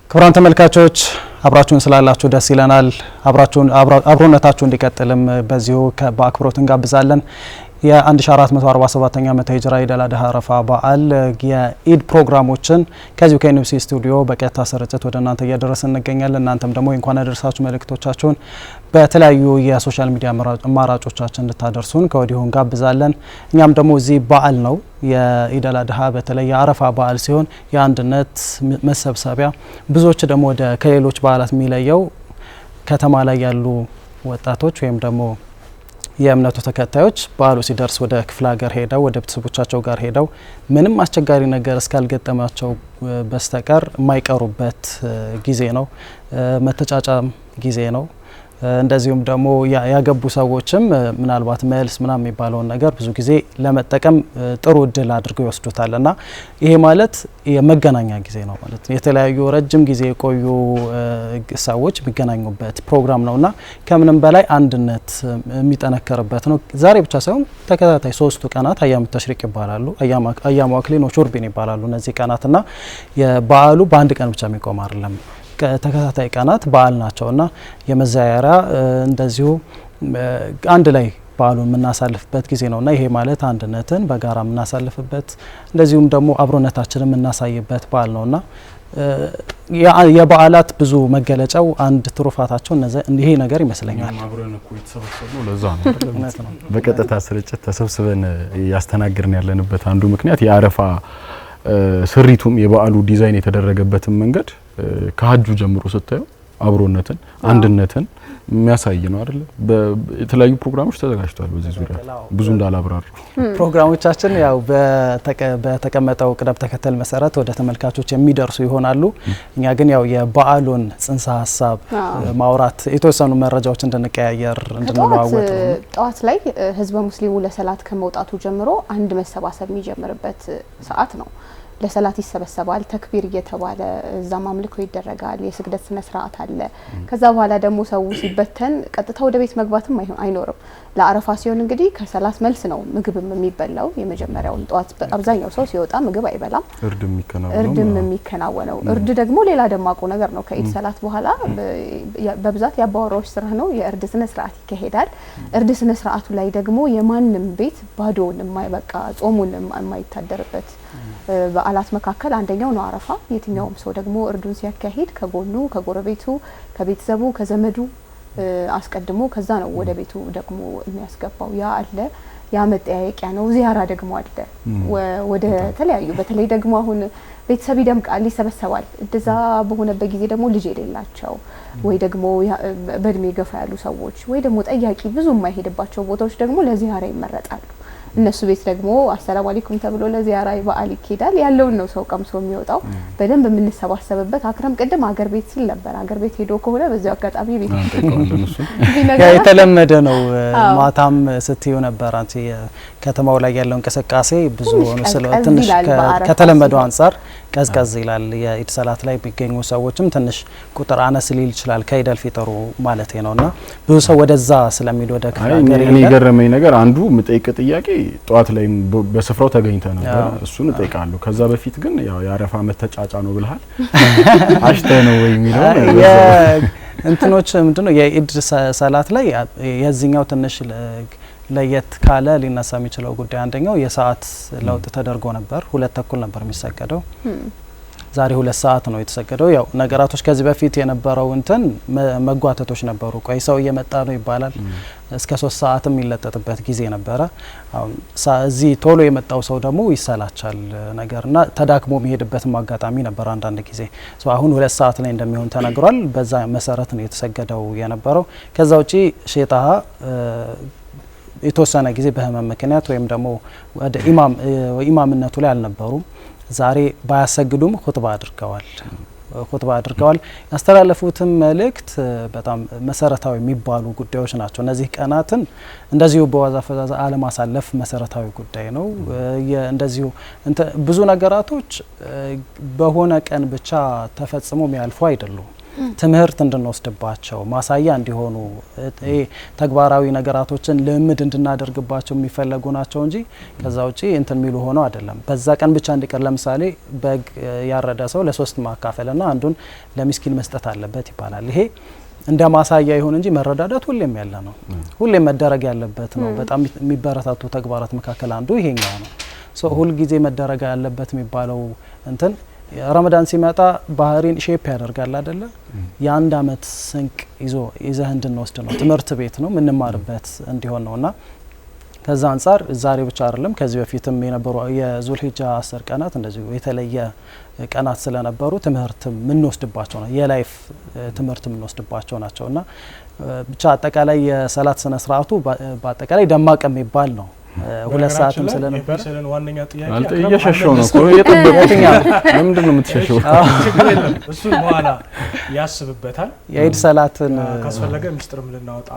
ክቡራን ተመልካቾች አብራችሁን ስላላችሁ ደስ ይለናል። አብሮነታችሁ እንዲቀጥልም በዚሁ በአክብሮት እንጋብዛለን። የ1447ኛ ዓመተ ሂጅራ ኢድ አል-አድሃ አረፋ በዓል የኢድ ፕሮግራሞችን ከዚሁ ከኤንቢሲ ስቱዲዮ በቀጥታ ስርጭት ወደ እናንተ እያደረስን እንገኛለን። እናንተም ደግሞ እንኳን አደረሳችሁ መልእክቶቻችሁን በተለያዩ የሶሻል ሚዲያ አማራጮቻችን እንድታደርሱን ከወዲሁ እንጋብዛለን። እኛም ደግሞ እዚህ በዓል ነው የኢድ አል-አድሃ በተለይ የአረፋ በዓል ሲሆን የአንድነት መሰብሰቢያ ብዙዎች ደግሞ ከሌሎች በዓላት የሚለየው ከተማ ላይ ያሉ ወጣቶች ወይም ደግሞ የእምነቱ ተከታዮች በዓሉ ሲደርስ ወደ ክፍለ ሀገር ሄደው ወደ ቤተሰቦቻቸው ጋር ሄደው ምንም አስቸጋሪ ነገር እስካልገጠማቸው በስተቀር የማይቀሩበት ጊዜ ነው። መተጫጫም ጊዜ ነው። እንደዚሁም ደግሞ ያገቡ ሰዎችም ምናልባት መልስ ምናምን የሚባለውን ነገር ብዙ ጊዜ ለመጠቀም ጥሩ እድል አድርገው ይወስዱታልና ይሄ ማለት የመገናኛ ጊዜ ነው ማለት ነው። የተለያዩ ረጅም ጊዜ የቆዩ ሰዎች የሚገናኙበት ፕሮግራም ነውና ከምንም በላይ አንድነት የሚጠነከርበት ነው። ዛሬ ብቻ ሳይሆን ተከታታይ 3 ቀናት አያም ተሽሪቅ ይባላሉ። አያም ወክሊን ወሹርቢን ይባላሉ እነዚህ ቀናትና የበዓሉ በአንድ ቀን ብቻ የሚቆም አይደለም። ተከታታይ ቀናት በዓል ናቸውና የመዛያሪያ እንደዚሁ አንድ ላይ በዓሉን የምናሳልፍበት ጊዜ ነውና ይሄ ማለት አንድነትን በጋራ የምናሳልፍበት እንደዚሁም ደግሞ አብሮነታችንን የምናሳይበት በዓል ነውና የበዓላት ብዙ መገለጫው አንድ ትሩፋታቸው ይሄ ነገር ይመስለኛል። ለዛ ነው በቀጥታ ስርጭት ተሰብስበን ያስተናግርን ያለንበት አንዱ ምክንያት የአረፋ ስሪቱም የበዓሉ ዲዛይን የተደረገበትን መንገድ ከሀጁ ጀምሮ ስታዩ አብሮነትን አንድነትን የሚያሳይ ነው አይደል? የተለያዩ ፕሮግራሞች ተዘጋጅተዋል። በዚህ ዙሪያ ብዙ እንዳላብራሩ ፕሮግራሞቻችን ያው በተቀመጠው ቅደም ተከተል መሰረት ወደ ተመልካቾች የሚደርሱ ይሆናሉ። እኛ ግን ያው የበዓሉን ጽንሰ ሀሳብ ማውራት የተወሰኑ መረጃዎች እንድንቀያየር እንድንለዋወጥ ጠዋት ላይ ህዝበ ሙስሊሙ ለሰላት ከመውጣቱ ጀምሮ አንድ መሰባሰብ የሚጀምርበት ሰዓት ነው። ለሰላት ይሰበሰባል። ተክቢር እየተባለ እዛም አምልኮ ይደረጋል። የስግደት ስነ ስርዓት አለ። ከዛ በኋላ ደግሞ ሰው ሲበተን ቀጥታ ወደ ቤት መግባትም አይኖርም። ለአረፋ ሲሆን እንግዲህ ከሰላት መልስ ነው ምግብም የሚበላው። የመጀመሪያውን ጠዋት አብዛኛው ሰው ሲወጣ ምግብ አይበላም። እርድም የሚከናወነው እርድ ደግሞ ሌላ ደማቁ ነገር ነው። ከኢድ ሰላት በኋላ በብዛት የአባወራዎች ስራ ነው። የእርድ ስነ ስርዓት ይካሄዳል። እርድ ስነ ስርዓቱ ላይ ደግሞ የማንም ቤት ባዶውን የማይበቃ ጾሙን የማይታደርበት በዓላት መካከል አንደኛው ነው አረፋ። የትኛውም ሰው ደግሞ እርዱን ሲያካሂድ ከጎኑ ከጎረቤቱ ከቤተሰቡ ከዘመዱ አስቀድሞ ከዛ ነው ወደ ቤቱ ደግሞ የሚያስገባው። ያ አለ። ያ መጠያየቂያ ነው። ዚያራ ደግሞ አለ። ወደ ተለያዩ በተለይ ደግሞ አሁን ቤተሰብ ይደምቃል፣ ይሰበሰባል። እንደዛ በሆነበት ጊዜ ደግሞ ልጅ የሌላቸው ወይ ደግሞ በእድሜ ገፋ ያሉ ሰዎች ወይ ደግሞ ጠያቂ ብዙ የማይሄድባቸው ቦታዎች ደግሞ ለዚያራ ይመረጣሉ። እነሱ ቤት ደግሞ አሰላሙ አለይኩም ተብሎ ለዚያራ በዓል ይኬዳል። ያለውን ነው ሰው ቀምሶ የሚወጣው። በደንብ የምንሰባሰብበት አክረም ቅድም አገር ቤት ሲል ነበር። አገር ቤት ሄዶ ከሆነ በዚያው አጋጣሚ ቤት የተለመደ ነው። ማታም ስትዩ ነበር አንቺ ከተማው ላይ ያለው እንቅስቃሴ ብዙ ሆኖ ስለሆነ ትንሽ ከተለመደው አንፃር ቀዝቀዝ ይላል። የኢድ ሰላት ላይ ቢገኙ ሰዎችም ትንሽ ቁጥር አነስ ሊል ይችላል ከኢድ አልፊጥሩ ማለት ነውና ብዙ ሰው ወደዛ ስለሚል ወደ ክፍለ ሀገር እኔ ገረመኝ ነገር አንዱ ምጠይቅ ጥያቄ ጠዋት ላይ በስፍራው ተገኝተ ነበር። እሱን እጠይቃለሁ። ከዛ በፊት ግን ያው የአረፋ መተጫጫ ነው ብለሃል። አሽተ ነው ወይ የሚለው እንትኖች ምንድነው የኢድ ሰላት ላይ የዚህኛው ትንሽ ለየት ካለ ሊነሳ የሚችለው ጉዳይ አንደኛው የሰዓት ለውጥ ተደርጎ ነበር። 2 ተኩል ነበር የሚሰገደው። ዛሬ 2 ሰዓት ነው የተሰገደው። ያው ነገራቶች ከዚህ በፊት የነበረው እንትን መጓተቶች ነበሩ። ቆይ ሰው እየመጣ ነው ይባላል። እስከ 3 ሰዓትም ይለጠጥበት ጊዜ ነበረ። አሁን እዚህ ቶሎ የመጣው ሰው ደግሞ ይሰላቻል ነገርና ተዳክሞ የሚሄድበትም አጋጣሚ ነበር አንዳንድ ጊዜ። አሁን 2 ሰዓት ላይ እንደሚሆን ተነግሯል። በዛ መሰረት ነው የተሰገደው የነበረው። ከዛ ውጪ ሼጣሃ የተወሰነ ጊዜ በህመም ምክንያት ወይም ደግሞ ወደ ኢማምነቱ ላይ አልነበሩም። ዛሬ ባያሰግዱም ኹጥባ አድርገዋል። ያስተላለፉትም መልእክት በጣም መሰረታዊ የሚባሉ ጉዳዮች ናቸው። እነዚህ ቀናትን እንደዚሁ በዋዛ ፈዛዛ አለማሳለፍ መሰረታዊ ጉዳይ ነው። እንደዚሁ ብዙ ነገራቶች በሆነ ቀን ብቻ ተፈጽሞ የሚያልፉ አይደሉም። ትምህርት እንድንወስድባቸው ማሳያ እንዲሆኑ ተግባራዊ ነገራቶችን ልምድ እንድናደርግባቸው የሚፈለጉ ናቸው እንጂ ከዛ ውጪ እንትን የሚሉ ሆነው አይደለም። በዛ ቀን ብቻ እንዲቀር ለምሳሌ በግ ያረደ ሰው ለሶስት ማካፈልና አንዱን ለሚስኪን መስጠት አለበት ይባላል። ይሄ እንደ ማሳያ ይሁን እንጂ መረዳዳት ሁሌም ያለ ነው፣ ሁሌም መደረግ ያለበት ነው። በጣም የሚበረታቱ ተግባራት መካከል አንዱ ይሄኛው ነው። ሁል ጊዜ መደረግ ያለበት የሚባለው እንትን ረመዳን ሲመጣ ባህሪን ሼፕ ያደርጋል አይደለ? የአንድ አመት ስንቅ ይዘህ እንድንወስድ ነው። ትምህርት ቤት ነው የምንማርበት እንዲሆን ነውና ከዛ አንፃር ዛሬ ብቻ አይደለም ከዚህ በፊትም የነበሩ የዙልሂጃ 10 ቀናት እንደዚህ የተለየ ቀናት ስለነበሩ ትምህርት ምንወስድባቸው ነው፣ የላይፍ ትምህርት ምንወስድባቸው ናቸውና ብቻ አጠቃላይ የሰላት ስነ ስርዓቱ በአጠቃላይ ደማቅ የሚባል ነው። 2 ሰዓትም ስለነበረ ሰለን ዋነኛ ጥያቄ እየሸሸው ነው እኮ የጠበቀኝ ለምንድን ነው የምትሸሸው? ችግር የለም እሱ በኋላ ያስብበታል። የኢድ ሰላትን ካስፈለገ ሚስጥርም ልናወጣ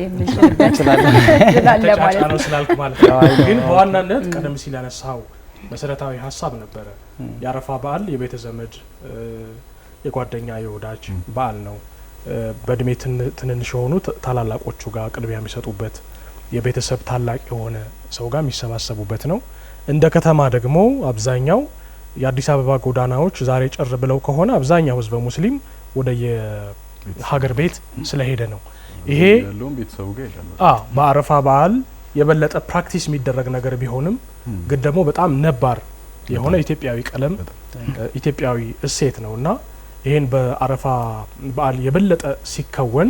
እንችላለን ማለት ነው ስላልኩ ማለት ነው። ግን በዋናነት ቀደም ሲል ያነሳው መሰረታዊ ሀሳብ ነበረ። የአረፋ በዓል የቤተ ዘመድ የጓደኛ የወዳጅ በዓል ነው። በእድሜ ትንንሽ የሆኑ ታላላቆቹ ጋር ቅድሚያ የሚሰጡበት የቤተሰብ ታላቅ የሆነ ሰው ጋር የሚሰባሰቡበት ነው። እንደ ከተማ ደግሞ አብዛኛው የአዲስ አበባ ጎዳናዎች ዛሬ ጭር ብለው ከሆነ አብዛኛው ህዝበ ሙስሊም ወደ የሀገር ቤት ስለሄደ ነው። ይሄ ያለውን ቤተሰቡ ጋር ይላል። በአረፋ በዓል የበለጠ ፕራክቲስ የሚደረግ ነገር ቢሆንም ግን ደግሞ በጣም ነባር የሆነ ኢትዮጵያዊ ቀለም ኢትዮጵያዊ እሴት ነውና ይሄን በአረፋ በዓል የበለጠ ሲከወን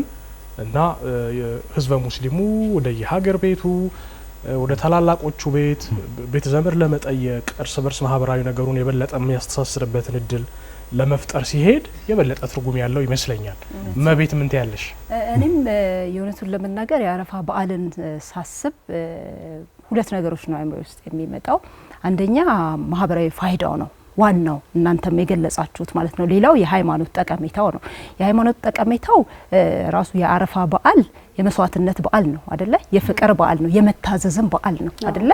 እና ህዝበ ሙስሊሙ ወደ የሀገር ቤቱ ወደ ታላላቆቹ ቤተ ዘመድ ለመጠየቅ እርስ በርስ ማህበራዊ ነገሩን የበለጠ የሚያስተሳስርበትን እድል ለመፍጠር ሲሄድ የበለጠ ትርጉም ያለው ይመስለኛል። መቤት ምን ትያለሽ? እኔም የእውነቱን ለመናገር የአረፋ በዓልን ሳስብ 2 ነገሮች ነው አእምሮዬ ውስጥ የሚመጣው። አንደኛ ማህበራዊ ፋይዳው ነው ዋናው እናንተም የገለጻችሁት ማለት ነው። ሌላው የሃይማኖት ጠቀሜታው ነው። የሃይማኖት ጠቀሜታው ራሱ የአረፋ በዓል የመስዋዕትነት በዓል ነው አይደለ? የፍቅር በዓል ነው፣ የመታዘዝም በዓል ነው አይደለ?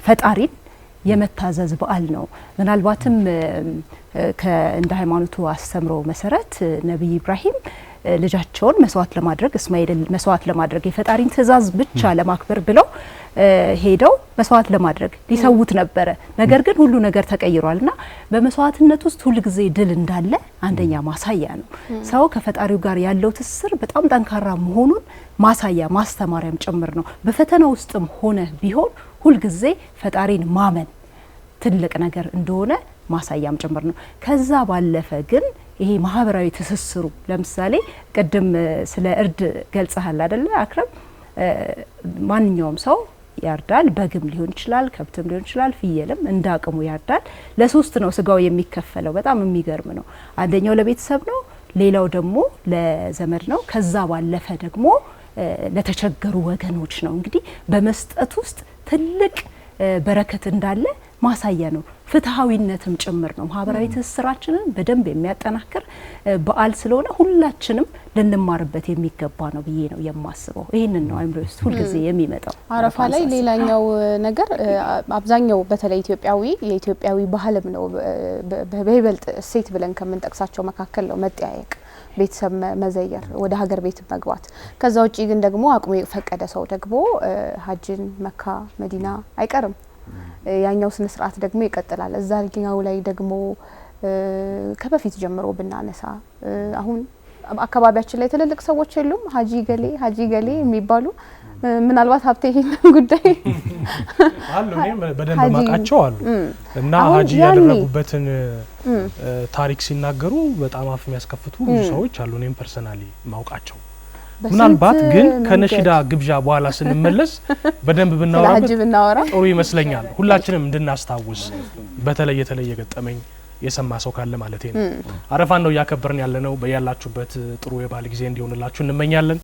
ፈጣሪን የመታዘዝ በዓል ነው። ምናልባትም እንደ ሃይማኖቱ አስተምሮ መሰረት ነብይ ኢብራሂም ልጃቸውን መስዋዕት ለማድረግ እስማኤልን መስዋዕት ለማድረግ የፈጣሪን ትእዛዝ ብቻ ለማክበር ብለው ሄደው መስዋዕት ለማድረግ ሊሰውት ነበረ። ነገር ግን ሁሉ ነገር ተቀይሯልና በመስዋዕትነት ውስጥ ሁሉ ጊዜ ድል እንዳለ አንደኛ ማሳያ ነው። ሰው ከፈጣሪው ጋር ያለው ትስስር በጣም ጠንካራ መሆኑን ማሳያ ማስተማሪያም ጭምር ነው። በፈተና ውስጥም ሆነ ቢሆን ሁሉ ጊዜ ፈጣሪን ማመን ትልቅ ነገር እንደሆነ ማሳያም ጭምር ነው። ከዛ ባለፈ ግን ይሄ ማህበራዊ ትስስሩ ለምሳሌ ቅድም ስለ እርድ ገልጸሃል አይደለ አክረም? ማንኛውም ሰው ያርዳል። በግም ሊሆን ይችላል፣ ከብትም ሊሆን ይችላል፣ ፍየልም እንዳቅሙ ያርዳል። ለ3 ነው ስጋው የሚከፈለው። በጣም የሚገርም ነው። አንደኛው ለቤተሰብ ነው፣ ሌላው ደግሞ ለዘመድ ነው። ከዛ ባለፈ ደግሞ ለተቸገሩ ወገኖች ነው። እንግዲህ በመስጠት ውስጥ ትልቅ በረከት እንዳለ ማሳያ ነው። ፍትሃዊነትም ጭምር ነው። ማህበራዊ ትስስራችንን በደንብ የሚያጠናክር በዓል ስለሆነ ሁላችንም ልንማርበት የሚገባ ነው ብዬ ነው የማስበው። ይሄንን ነው አእምሮ ውስጥ ሁሉ ጊዜ የሚመጣው። አረፋ ላይ ሌላኛው ነገር አብዛኛው በተለይ የኢትዮጵያዊ ባህልም ነው በይበልጥ እሴት ብለን ከምንጠቅሳቸው መካከል ነው መጠያየቅ፣ ቤተሰብ መዘየር፣ ወደ ሀገር ቤት መግባት። ከዛ ውጪ ግን ደግሞ አቅሙ የፈቀደ ሰው ደግሞ ሀጅን መካ መዲና አይቀርም። ያኛው ስነ ስርዓት ደግሞ ይቀጥላል። እዛኛው ላይ ደግሞ ከበፊት ጀምሮ ብናነሳ አሁን አካባቢያችን ላይ ትልልቅ ሰዎች የሉም ሀጂ ገሌ የሚባሉ ምናልባት ሀብቴ ይሄን ጉዳይ አሉ እኔም በደንብ ማቃቸው አሉ እና ሀጂ ያደረጉበትን ታሪክ ሲናገሩ በጣም አፍ የሚያስከፍቱ ብዙ ሰዎች አሉ። እኔም ፐርሰናሊ ማውቃቸው ምናልባት ግን ከነሽዳ ግብዣ በኋላ ስንመለስ በደንብ ብናወራበት ጥሩ ይመስለኛል። ሁላችንም እንድናስታውስ በተለይ የተለየ ገጠመኝ የሰማ ሰው ካለ ማለት ነው። አረፋን ነው ያከበርን ያለነው። በያላችሁበት ጥሩ የባል ጊዜ እንዲሆንላችሁ እንመኛለን።